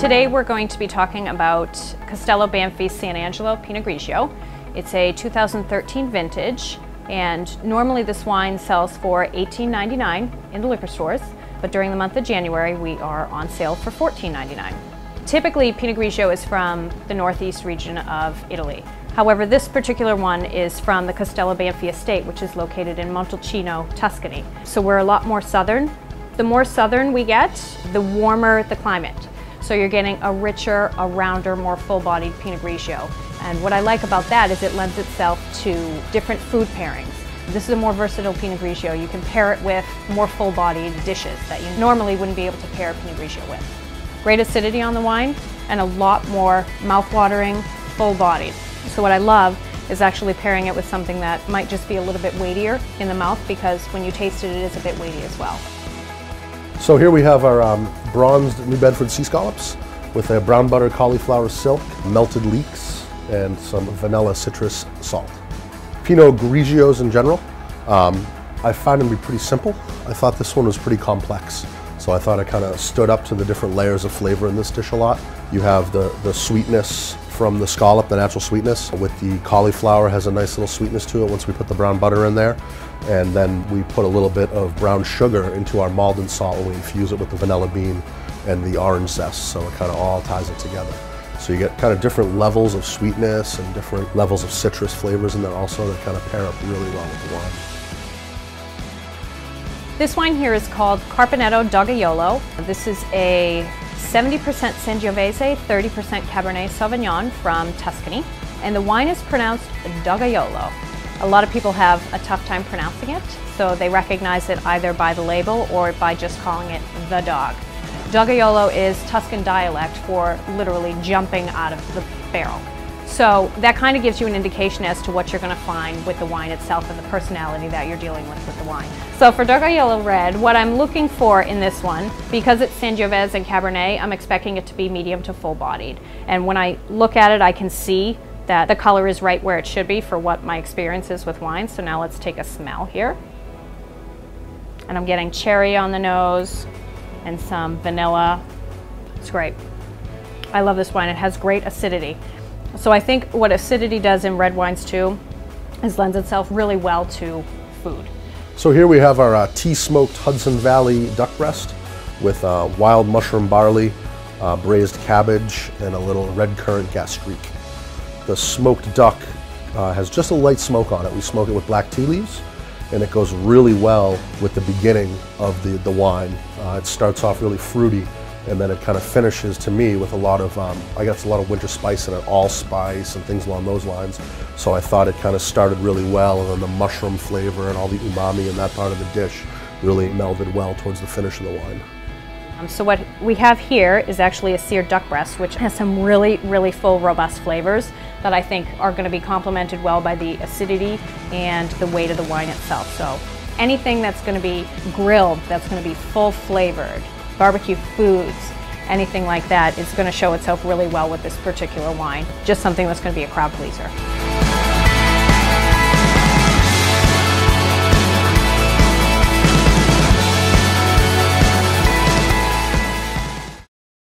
Today we're going to be talking about Castello Banfi San Angelo Pinot Grigio. It's a 2013 vintage, and normally this wine sells for $18.99 in the liquor stores, but during the month of January we are on sale for $14.99. Typically Pinot Grigio is from the northeast region of Italy. However, this particular one is from the Castello Banfi estate, which is located in Montalcino, Tuscany. So we're a lot more southern. The more southern we get, the warmer the climate. So you're getting a richer, a rounder, more full-bodied Pinot Grigio. And what I like about that is it lends itself to different food pairings. This is a more versatile Pinot Grigio. You can pair it with more full-bodied dishes that you normally wouldn't be able to pair Pinot Grigio with. Great acidity on the wine and a lot more mouth-watering, full-bodied. So what I love is actually pairing it with something that might just be a little bit weightier in the mouth, because when you taste it, it is a bit weighty as well. So here we have our bronzed New Bedford sea scallops with a brown butter cauliflower silk, melted leeks, and some vanilla citrus salt. Pinot Grigios in general, I find them to be pretty simple. I thought this one was pretty complex, so I thought it kind of stood up to the different layers of flavor in this dish a lot. You have the sweetness from the scallop, the natural sweetness, with the cauliflower has a nice little sweetness to it once we put the brown butter in there. And then we put a little bit of brown sugar into our Malden salt and we infuse it with the vanilla bean and the orange zest, so it kind of all ties it together. So you get kind of different levels of sweetness and different levels of citrus flavors in there also that kind of pair up really well with the wine. This wine here is called Carpineto Dogajolo. This is a 70% Sangiovese, 30% Cabernet Sauvignon from Tuscany, and the wine is pronounced Dogajolo. A lot of people have a tough time pronouncing it, so they recognize it either by the label or by just calling it the dog. Dogajolo is Tuscan dialect for literally jumping out of the barrel. So that kind of gives you an indication as to what you're going to find with the wine itself and the personality that you're dealing with the wine. So for Dogajolo Red, what I'm looking for in this one, because it's Sangiovese and Cabernet, I'm expecting it to be medium to full-bodied. And when I look at it, I can see that the color is right where it should be for what my experience is with wine. So now let's take a smell here. And I'm getting cherry on the nose and some vanilla. It's great. I love this wine. It has great acidity. So I think what acidity does in red wines too is lends itself really well to food. So here we have our tea-smoked Hudson Valley duck breast with wild mushroom barley, braised cabbage, and a little red currant gastrique. The smoked duck has just a light smoke on it. We smoke it with black tea leaves, and it goes really well with the beginning of the wine. It starts off really fruity, and then it kind of finishes, to me, with a lot of, I guess, a lot of winter spice in it, allspice and things along those lines. So I thought it kind of started really well, and then the mushroom flavor and all the umami in that part of the dish really melded well towards the finish of the wine. So what we have here is actually a seared duck breast, which has some really, really full, robust flavors that I think are going to be complemented well by the acidity and the weight of the wine itself. So anything that's going to be grilled, that's going to be full flavored, barbecue foods, anything like that is going to show itself really well with this particular wine. Just something that's going to be a crowd pleaser.